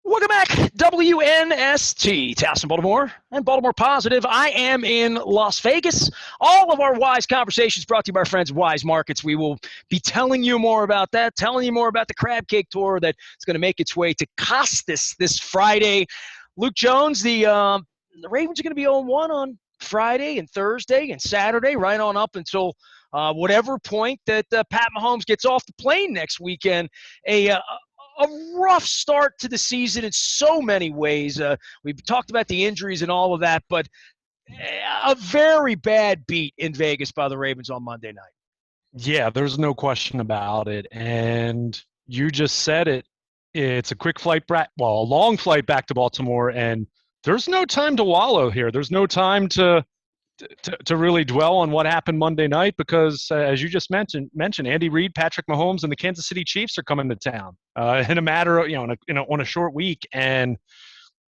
Welcome back, WNST, Towson, Baltimore, and Baltimore Positive. I am in Las Vegas. All of our Wise conversations brought to you by our friends at Wise Markets. We will be telling you more about that, telling you more about the Crab Cake Tour that's going to make its way to Costas this Friday. Luke Jones, the Ravens are going to be 0-1 on Friday and Thursday and Saturday, right on up until whatever point that Pat Mahomes gets off the plane next weekend. A rough start to the season in so many ways. We've talked about the injuries and all of that, but a very bad beat in Vegas by the Ravens on Monday night. Yeah, there's no question about it. And you just said it. It's a quick flight back, a long flight back to Baltimore, and there's no time to wallow here. There's no time to really dwell on what happened Monday night because, as you just mentioned, Andy Reid, Patrick Mahomes, and the Kansas City Chiefs are coming to town in a matter of, on a short week. And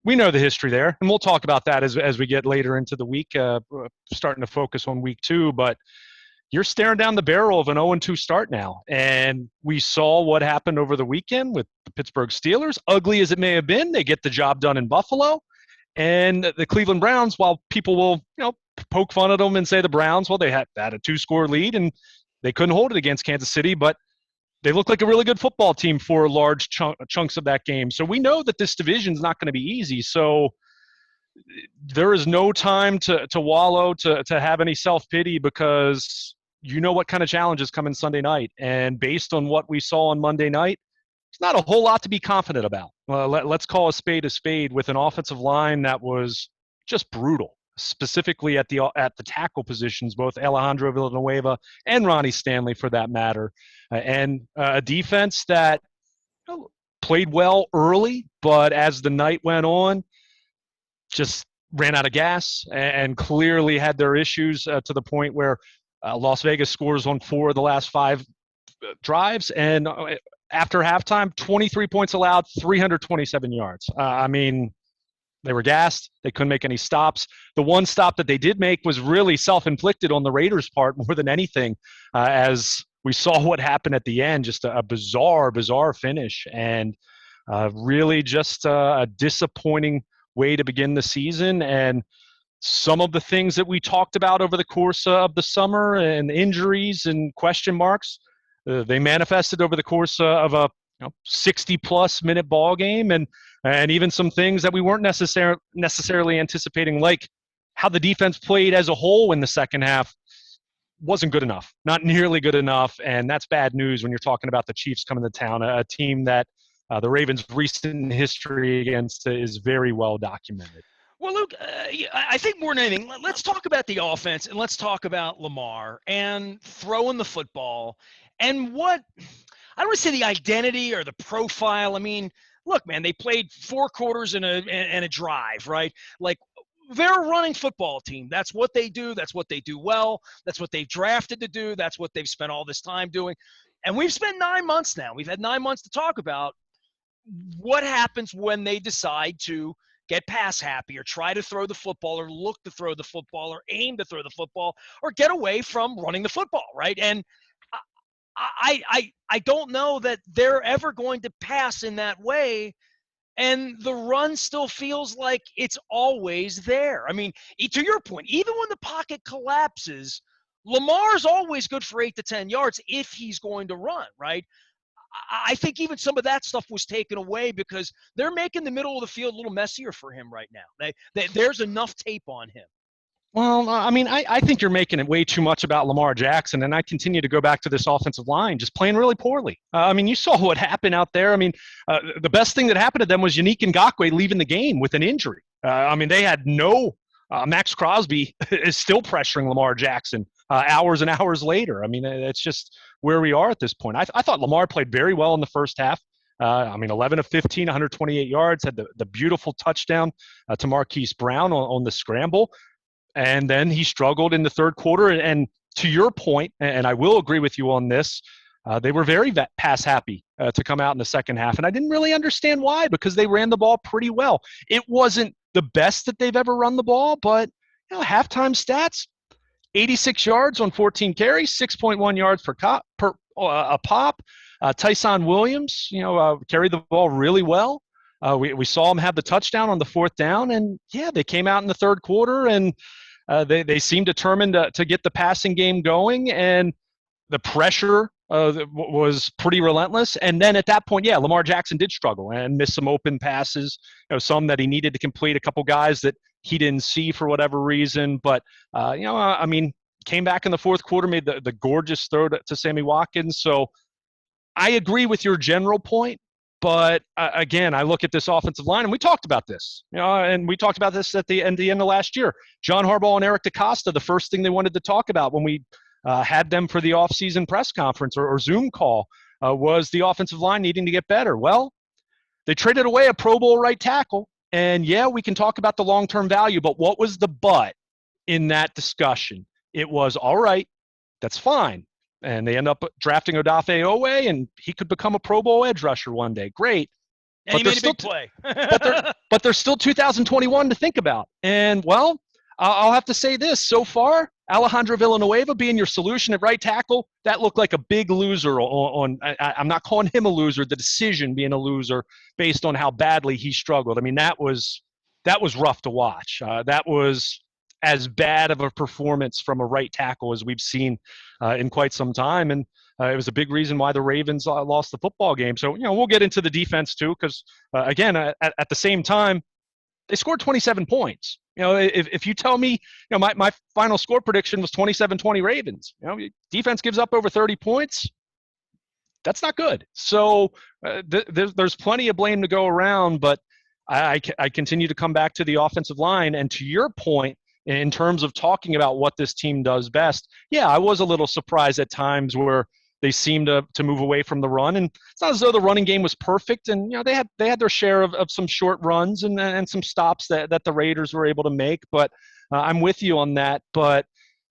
we know the history there, and we'll talk about that as we get later into the week, starting to focus on week 2. But you're staring down the barrel of an 0-2 start now. And we saw what happened over the weekend with the Pittsburgh Steelers. Ugly as it may have been, they get the job done in Buffalo. And the Cleveland Browns, while people will, poke fun at them and say the Browns, they had a 2-score lead and they couldn't hold it against Kansas City, but they look like a really good football team for large chunks of that game. So we know that this division is not going to be easy. So there is no time to wallow, to have any self-pity, because you know what kind of challenges come in Sunday night. And based on what we saw on Monday night, it's not a whole lot to be confident about. Let's call a spade with an offensive line that was just brutal, specifically at the tackle positions, both Alejandro Villanueva and Ronnie Stanley for that matter, and a defense that played well early, but as the night went on, just ran out of gas and clearly had their issues to the point where Las Vegas scores on 4 of the last 5 drives, and after halftime, 23 points allowed, 327 yards. They were gassed. They couldn't make any stops. The one stop that they did make was really self-inflicted on the Raiders' part more than anything, as we saw what happened at the end, just a bizarre finish, and really just a disappointing way to begin the season. And some of the things that we talked about over the course of the summer and injuries and question marks, they manifested over the course of a 60-plus minute ball game, and even some things that we weren't necessarily anticipating, like how the defense played as a whole in the second half wasn't good enough, not nearly good enough, and that's bad news when you're talking about the Chiefs coming to town, a team that the Ravens' recent history against is very well documented. Well, Luke, I think more than anything, let's talk about the offense and let's talk about Lamar and throwing the football and what – I don't want to say the identity or the profile. I mean, look, man, they played 4 quarters and a drive, right? Like, they're a running football team. That's what they do. That's what they do well. That's what they've drafted to do. That's what they've spent all this time doing. And we've spent 9 months now. We've had 9 months to talk about what happens when they decide to get pass happy or try to throw the football or look to throw the football or aim to throw the football or get away from running the football, right? And I don't know that they're ever going to pass in that way, and the run still feels like it's always there. I mean, to your point, even when the pocket collapses, Lamar's always good for 8 to 10 yards if he's going to run, right? I think even some of that stuff was taken away because they're making the middle of the field a little messier for him right now. There's enough tape on him. Well, I think you're making it way too much about Lamar Jackson, and I continue to go back to this offensive line just playing really poorly. You saw what happened out there. The best thing that happened to them was Yannick Ngakoue leaving the game with an injury. They had no Max Crosby is still pressuring Lamar Jackson hours and hours later. It's just where we are at this point. I thought Lamar played very well in the first half. 11 of 15, 128 yards, had the beautiful touchdown to Marquise Brown on the scramble. And then he struggled in the third quarter. And to your point, and I will agree with you on this, they were very pass happy to come out in the second half. And I didn't really understand why, because they ran the ball pretty well. It wasn't the best that they've ever run the ball, but halftime stats, 86 yards on 14 carries, 6.1 yards per pop. Tyson Williams, carried the ball really well. We saw them have the touchdown on the 4th down, and yeah, they came out in the 3rd quarter, and they seemed determined to get the passing game going, and the pressure was pretty relentless. And then at that point, yeah, Lamar Jackson did struggle and missed some open passes, some that he needed to complete, a couple guys that he didn't see for whatever reason. But, I mean, came back in the 4th quarter, made the gorgeous throw to Sammy Watkins. So I agree with your general point. But again, I look at this offensive line, and we talked about this, and we talked about this at the end of last year. John Harbaugh and Eric DeCosta, the first thing they wanted to talk about when we had them for the offseason press conference or Zoom call was the offensive line needing to get better. Well, they traded away a Pro Bowl right tackle, and yeah, we can talk about the long-term value, but what was the but in that discussion? It was, all right, that's fine. And they end up drafting Odafe Owe, and he could become a Pro Bowl edge rusher one day. Great. And he made a big play. but there's still 2021 to think about. And, well, I'll have to say this. So far, Alejandro Villanueva being your solution at right tackle, that looked like a big loser I'm not calling him a loser, the decision being a loser based on how badly he struggled. I mean, that was rough to watch. That was as bad of a performance from a right tackle as we've seen in quite some time. And it was a big reason why the Ravens lost the football game. So, we'll get into the defense too, because, again, at the same time, they scored 27 points. If you tell me, my final score prediction was 27-20 Ravens. Defense gives up over 30 points. That's not good. So there's plenty of blame to go around, but I continue to come back to the offensive line. And to your point, in terms of talking about what this team does best, yeah, I was a little surprised at times where they seemed to move away from the run. And it's not as though the running game was perfect. And, they had their share of some short runs and some stops that the Raiders were able to make. But I'm with you on that. But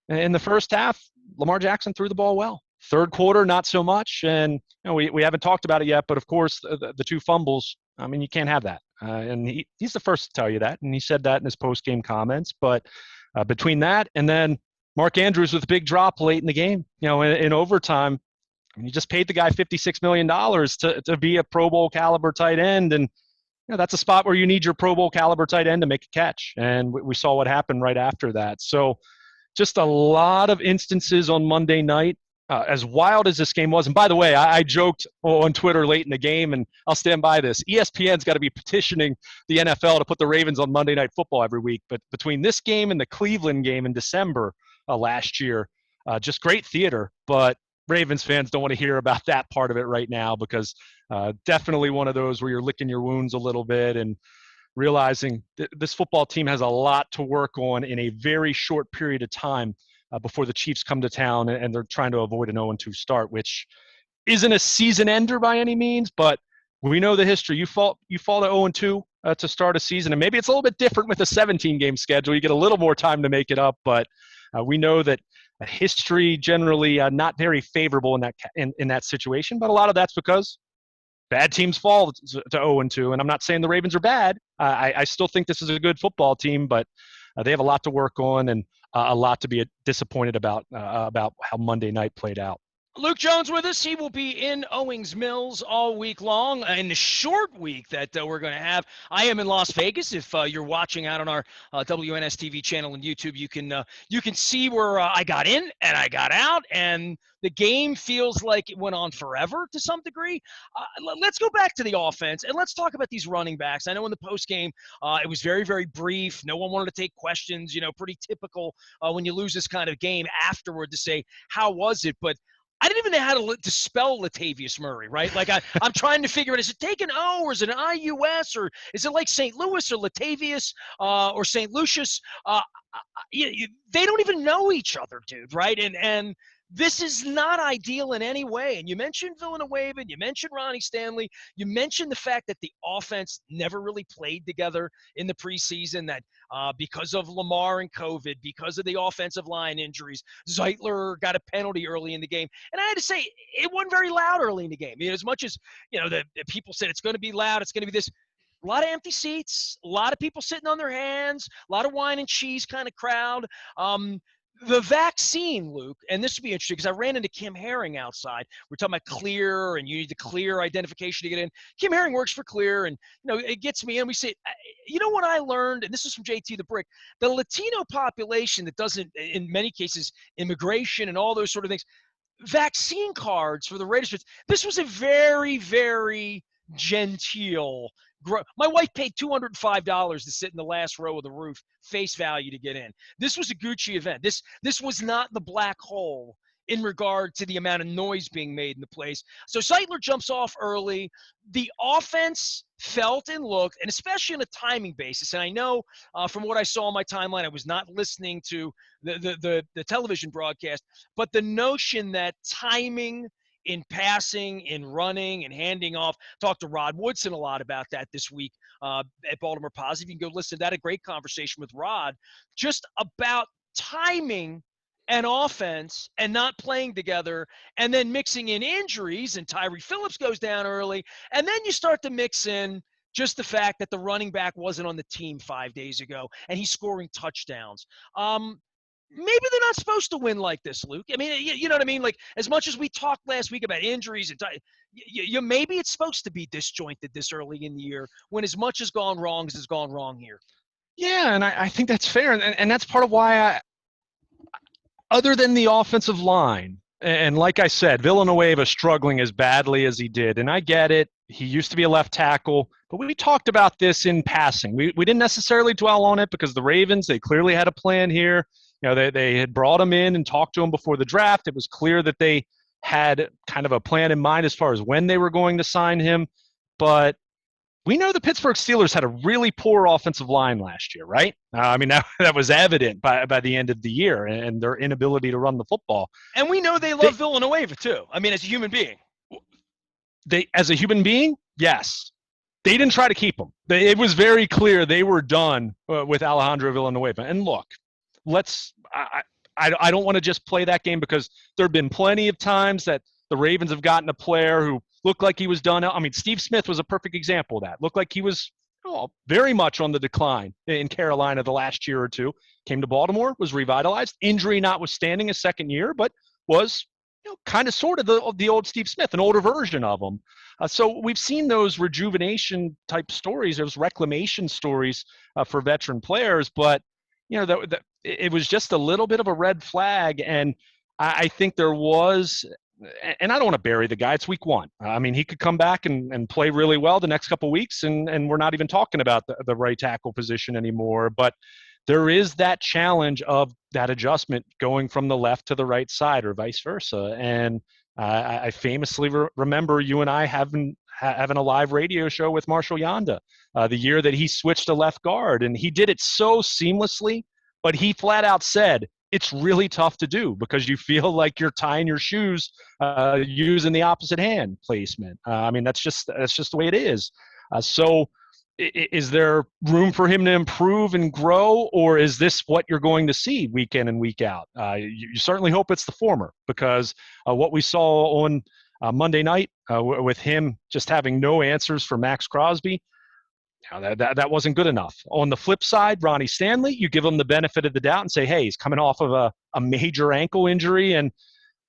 in the first half, Lamar Jackson threw the ball well. 3rd quarter, not so much. And we haven't talked about it yet. But, of course, the 2 fumbles, I mean, you can't have that. And he's the first to tell you that. And he said that in his post-game comments. But between that and then Mark Andrews with a big drop late in the game, in overtime, I mean, you just paid the guy $56 million to be a Pro Bowl caliber tight end. And that's a spot where you need your Pro Bowl caliber tight end to make a catch. And we saw what happened right after that. So just a lot of instances on Monday night, as wild as this game was. And by the way, I joked on Twitter late in the game, and I'll stand by this. ESPN's got to be petitioning the NFL to put the Ravens on Monday Night Football every week. But between this game and the Cleveland game in December last year, just great theater. But Ravens fans don't want to hear about that part of it right now, because definitely one of those where you're licking your wounds a little bit and realizing this football team has a lot to work on in a very short period of time before the Chiefs come to town, and they're trying to avoid an 0-2 start, which isn't a season ender by any means, but we know the history. You fall to 0-2 to start a season, and maybe it's a little bit different with a 17-game schedule. You get a little more time to make it up, but we know that history generally not very favorable in that situation. But a lot of that's because bad teams fall to 0-2, and I'm not saying the Ravens are bad. I still think this is a good football team, but they have a lot to work on and a lot to be disappointed about how Monday night played out. Luke Jones with us. He will be in Owings Mills all week long in the short week that we're going to have. I am in Las Vegas. If you're watching out on our WNST TV channel and YouTube, you can see where I got in and I got out, and the game feels like it went on forever to some degree. Let's go back to the offense, and let's talk about these running backs. I know in the postgame, it was very, very brief. No one wanted to take questions, pretty typical when you lose this kind of game afterward to say, how was it? But I didn't even know how to spell Latavius Murray, right? Like I'm trying to figure out, is it take an O or is it an IUS, or is it like St. Louis or Latavius or St. Lucius? They don't even know each other, dude, right? And this is not ideal in any way. And you mentioned Villanueva, and you mentioned Ronnie Stanley. You mentioned the fact that the offense never really played together in the preseason, that because of Lamar and COVID, because of the offensive line injuries, Zeitler got a penalty early in the game. And I had to say, it wasn't very loud early in the game. As much as, the people said it's going to be loud, it's going to be this. A lot of empty seats, a lot of people sitting on their hands, a lot of wine and cheese kind of crowd. The vaccine, Luke, and this would be interesting because I ran into Kim Herring outside. We're talking about Clear, and you need the Clear identification to get in. Kim Herring works for Clear, and it gets me in. We say, what I learned, and this is from JT the Brick, the Latino population that doesn't, in many cases, immigration and all those sort of things, vaccine cards for the Raiders. This was a very, very genteel. My wife paid $205 to sit in the last row of the roof, face value, to get in. This was a Gucci event. This was not the black hole in regard to the amount of noise being made in the place. So Seidler jumps off early. The offense felt and looked, and especially on a timing basis. And I know from what I saw on my timeline, I was not listening to the television broadcast, but the notion that timing in passing, in running, and handing off. Talked to Rod Woodson a lot about that this week at Baltimore Positive. You can go listen to that. A great conversation with Rod just about timing and offense and not playing together, and then mixing in injuries, and Tyree Phillips goes down early, and then you start to mix in just the fact that the running back wasn't on the team 5 days ago, and he's scoring touchdowns. Maybe they're not supposed to win like this, Luke. I mean, you know what I mean? Like, as much as we talked last week about injuries, and maybe it's supposed to be disjointed this early in the year when as much has gone wrong as has gone wrong here. Yeah, and I think that's fair. And that's part of why other than the offensive line, and like I said, Villanueva struggling as badly as he did, and I get it. He used to be a left tackle, but we talked about this in passing. We didn't necessarily dwell on it because the Ravens, they clearly had a plan here. They had brought him in and talked to him before the draft. It was clear that they had kind of a plan in mind as far as when they were going to sign him. But we know the Pittsburgh Steelers had a really poor offensive line last year, right? I mean, that was evident by the end of the year, and their inability to run the football. And we know they love Villanueva too. I mean, as a human being. As a human being, yes. They didn't try to keep him. It was very clear they were done with Alejandro Villanueva. And look, I don't want to just play that game because there have been plenty of times that the Ravens have gotten a player who looked like he was done. I mean, Steve Smith was a perfect example of that. Looked like he was very much on the decline in Carolina the last year or two. Came to Baltimore, was revitalized, injury notwithstanding, a second year, but was kind of sort of the old Steve Smith, an older version of him. So we've seen those rejuvenation type stories, those reclamation stories for veteran players, but it was just a little bit of a red flag. And I think there was, and I don't want to bury the guy. It's week one. I mean, he could come back and play really well the next couple of weeks, and we're not even talking about the right tackle position anymore. But there is that challenge of that adjustment going from the left to the right side or vice versa. And I famously remember you and I having a live radio show with Marshall Yanda the year that he switched to left guard, and he did it so seamlessly, but he flat out said, it's really tough to do because you feel like you're tying your shoes using the opposite hand placement. I mean, that's just the way it is. So is there room for him to improve and grow, or is this what you're going to see week in and week out? You certainly hope it's the former, because what we saw on Monday night with him just having no answers for Max Crosby, that wasn't good enough. On the flip side, Ronnie Stanley, you give him the benefit of the doubt and say, hey, he's coming off of a major ankle injury, and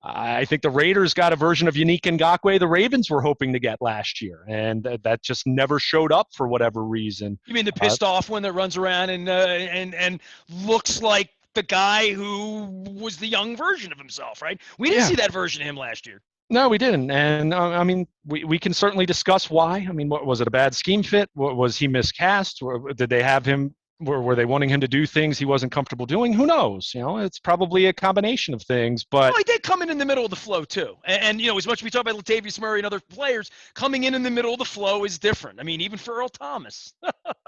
I think the Raiders got a version of Yannick Ngakoue the Ravens were hoping to get last year, and that just never showed up for whatever reason. You mean the pissed off one that runs around and looks like the guy who was the young version of himself, right? We didn't see that version of him last year. No, we didn't. And I mean, we can certainly discuss why. I mean, what was it, a bad scheme fit? Was he miscast? Or did they have him? Were they wanting him to do things he wasn't comfortable doing? Who knows? It's probably a combination of things. But he did come in the middle of the flow too. And as much as we talk about Latavius Murray and other players, coming in the middle of the flow is different. I mean, even for Earl Thomas.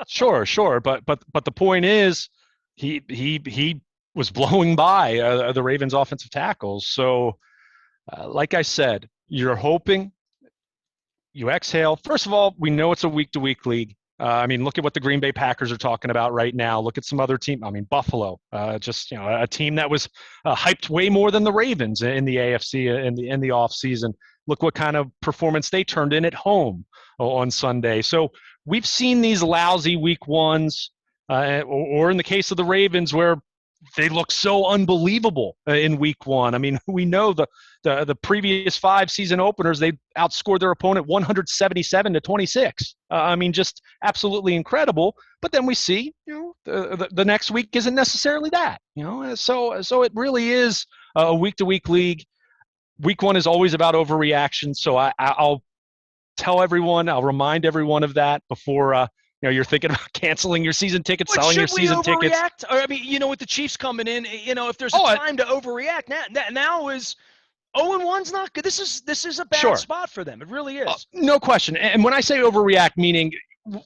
Sure. But the point is, he was blowing by the Ravens' offensive tackles. So, like I said, you're hoping. You exhale. First of all, we know it's a week-to-week league. I mean, look at what the Green Bay Packers are talking about right now. Look at some other team. I mean, Buffalo, a team that was hyped way more than the Ravens in the AFC in the offseason. Look what kind of performance they turned in at home on Sunday. So we've seen these lousy week ones, or in the case of the Ravens, where they look so unbelievable in week one. I mean, we know the previous 5 season openers, they outscored their opponent 177-26. I mean, just absolutely incredible. But then we see, the next week isn't necessarily that, so it really is a week to week league. Week one is always about overreaction. So I'll tell everyone, I'll remind everyone of that before, you're thinking about canceling your season tickets, selling your season tickets. Or, I mean, with the Chiefs coming in, if there's a time to overreact, now is 0-1's not good. This is a bad spot for them. It really is. No question. And when I say overreact, meaning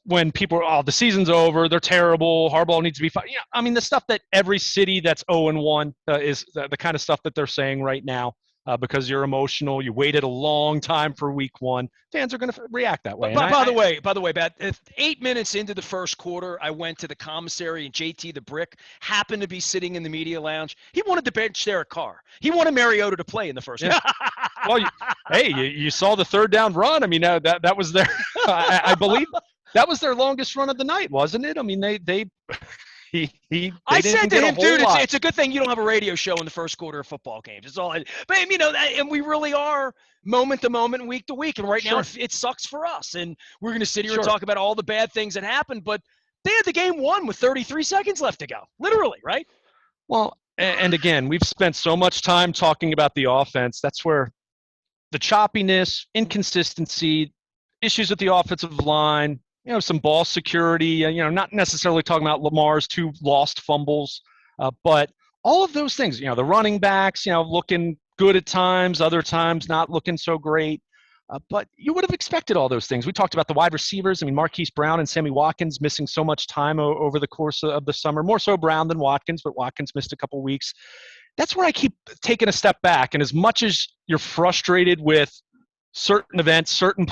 when people are, the season's over, they're terrible, Harbaugh needs to be fired. I mean, the stuff that every city that's 0-1 is the kind of stuff that they're saying right now. Because you're emotional, you waited a long time for week one. Fans are going to react that way. By the way, Bat, 8 minutes into the first quarter, I went to the commissary, and JT the Brick happened to be sitting in the media lounge. He wanted to bench Derek Carr. He wanted Mariota to play in the first. Yeah. Well, you saw the third down run. I mean, that was their. I believe that was their longest run of the night, wasn't it? I mean, they I said to him, dude, it's a good thing you don't have a radio show in the first quarter of football games. It's all. But and we really are moment to moment, week to week, and right now it sucks for us. And we're going to sit here and talk about all the bad things that happened, but they had the game won with 33 seconds left to go, literally, right? Well, and again, we've spent so much time talking about the offense. That's where the choppiness, inconsistency, issues with the offensive line. Some ball security, not necessarily talking about Lamar's 2 lost fumbles, but all of those things, the running backs, looking good at times, other times not looking so great. But you would have expected all those things. We talked about the wide receivers. I mean, Marquise Brown and Sammy Watkins missing so much time over the course of the summer, more so Brown than Watkins, but Watkins missed a couple weeks. That's where I keep taking a step back. And as much as you're frustrated with certain events, certain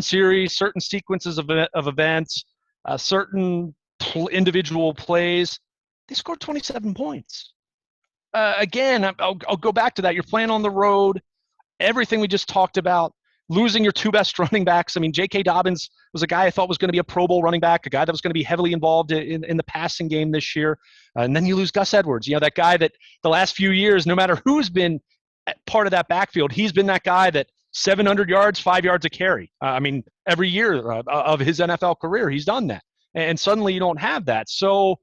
series, certain sequences of events, certain individual plays, they scored 27 points. Again, I'll go back to that. You're playing on the road. Everything we just talked about, losing your 2 best running backs. I mean, J.K. Dobbins was a guy I thought was going to be a Pro Bowl running back, a guy that was going to be heavily involved in the passing game this year. And then you lose Gus Edwards, that guy that the last few years, no matter who's been part of that backfield, he's been that guy that 700 yards, 5 yards a carry. I mean, every year of his NFL career, he's done that. And suddenly you don't have that. So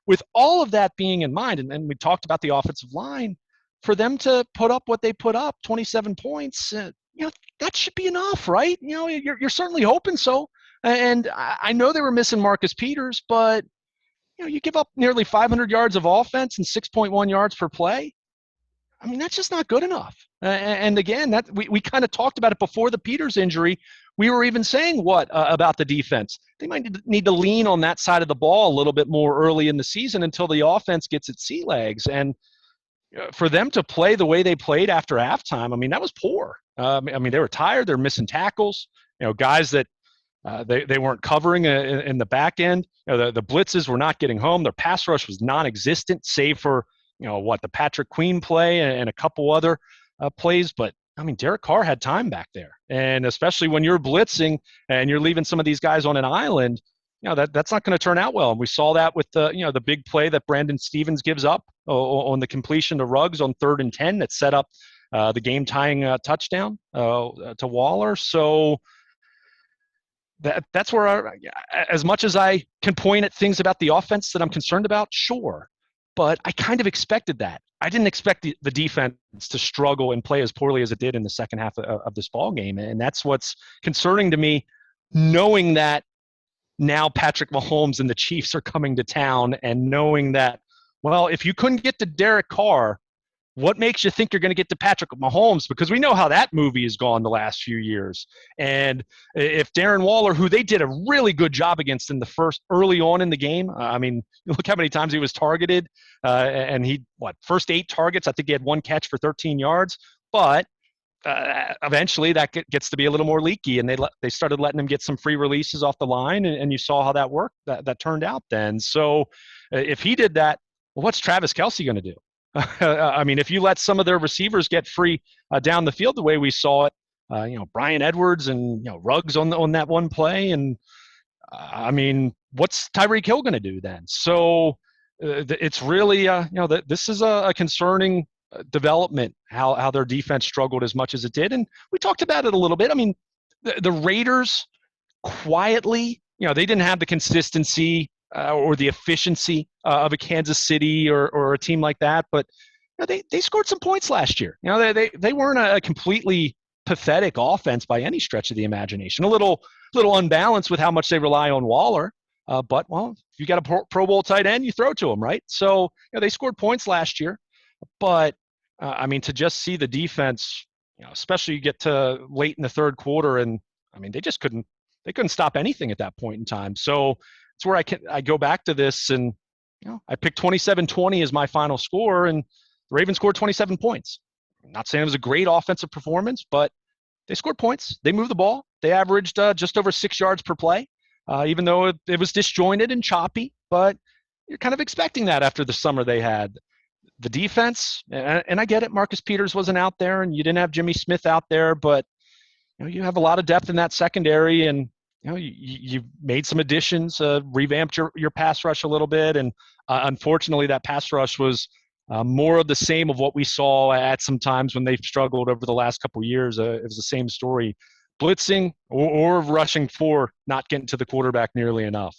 with all of that being in mind, and we talked about the offensive line, for them to put up what they put up, 27 points, that should be enough, right? You're certainly hoping so. And I know they were missing Marcus Peters, but, you give up nearly 500 yards of offense and 6.1 yards per play. I mean, that's just not good enough. And again, that we kind of talked about it before the Peters injury. We were even saying about the defense. They might need to lean on that side of the ball a little bit more early in the season until the offense gets its sea legs. And for them to play the way they played after halftime, I mean, that was poor. I mean, they were tired. They're missing tackles. Guys that they weren't covering in the back end. The blitzes were not getting home. Their pass rush was non-existent, save for the Patrick Queen play and a couple other plays. But I mean, Derek Carr had time back there, and especially when you're blitzing and you're leaving some of these guys on an island, that's not going to turn out well. And we saw that with the big play that Brandon Stevens gives up on the completion to Ruggs on 3rd and 10 that set up the game-tying touchdown to Waller. So that's where, as much as I can point at things about the offense that I'm concerned about, sure. But I kind of expected that. I didn't expect the defense to struggle and play as poorly as it did in the second half of this ball game. And that's what's concerning to me, knowing that now Patrick Mahomes and the Chiefs are coming to town, and knowing that, well, if you couldn't get to Derek Carr, what makes you think you're going to get to Patrick Mahomes? Because we know how that movie has gone the last few years. And if Darren Waller, who they did a really good job against in the early on in the game, I mean, look how many times he was targeted. And first 8 targets, I think he had 1 catch for 13 yards. But eventually that gets to be a little more leaky, and they started letting him get some free releases off the line, and you saw how that worked. That turned out then. So if he did that, well, what's Travis Kelce going to do? I mean, if you let some of their receivers get free down the field the way we saw it, Brian Edwards and Ruggs on that one play, and I mean, what's Tyreek Hill going to do then? So it's really, this is a concerning development, how their defense struggled as much as it did. And we talked about it a little bit. I mean, the Raiders quietly, they didn't have the consistency or the efficiency of a Kansas City or a team like that, but they scored some points last year. They weren't a completely pathetic offense by any stretch of the imagination. A little unbalanced with how much they rely on Waller. But if you got a Pro Bowl tight end, you throw to him, right? So they scored points last year. But I mean, to just see the defense, especially you get to late in the third quarter, and I mean, they just couldn't stop anything at that point in time. So it's where I go back to this, and I picked 27-20 as my final score, and the Ravens scored 27 points. I'm not saying it was a great offensive performance, but they scored points. They moved the ball. They averaged just over 6 yards per play, even though it was disjointed and choppy. But you're kind of expecting that after the summer they had. The defense, and I get it, Marcus Peters wasn't out there, and you didn't have Jimmy Smith out there, but you have a lot of depth in that secondary, and you made some additions, revamped your pass rush a little bit, and unfortunately that pass rush was more of the same of what we saw at some times when they've struggled over the last couple of years. It was the same story, blitzing or rushing for, not getting to the quarterback nearly enough.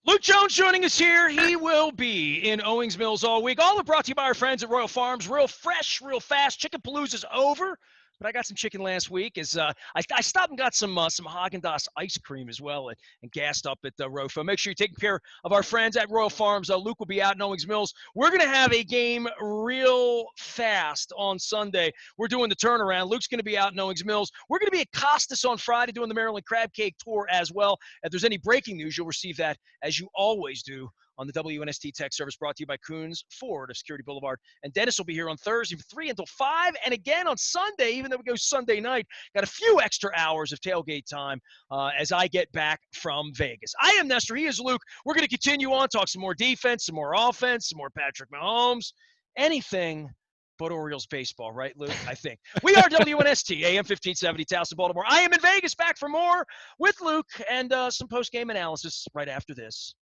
Luke Jones joining us here. He will be in Owings Mills all week. All are brought to you by our friends at Royal Farms. Real fresh, real fast. Chicken Palooza's over, but I got some chicken last week. As I stopped and got some Haagen-Dazs ice cream as well, and gassed up at Rofo. Make sure you're taking care of our friends at Royal Farms. Luke will be out in Owings Mills. We're going to have a game real fast on Sunday. We're doing the turnaround. Luke's going to be out in Owings Mills. We're going to be at Costas on Friday doing the Maryland Crab Cake Tour as well. If there's any breaking news, you'll receive that as you always do on the WNST Tech Service, brought to you by Coons Ford of Security Boulevard. And Dennis will be here on Thursday from 3 until 5, and again on Sunday, even though we go Sunday night. Got a few extra hours of tailgate time as I get back from Vegas. I am Nestor. He is Luke. We're going to continue on, talk some more defense, some more offense, some more Patrick Mahomes, anything but Orioles baseball, right, Luke? I think. We are WNST, AM 1570, Towson, Baltimore. I am in Vegas, back for more with Luke and some post-game analysis right after this.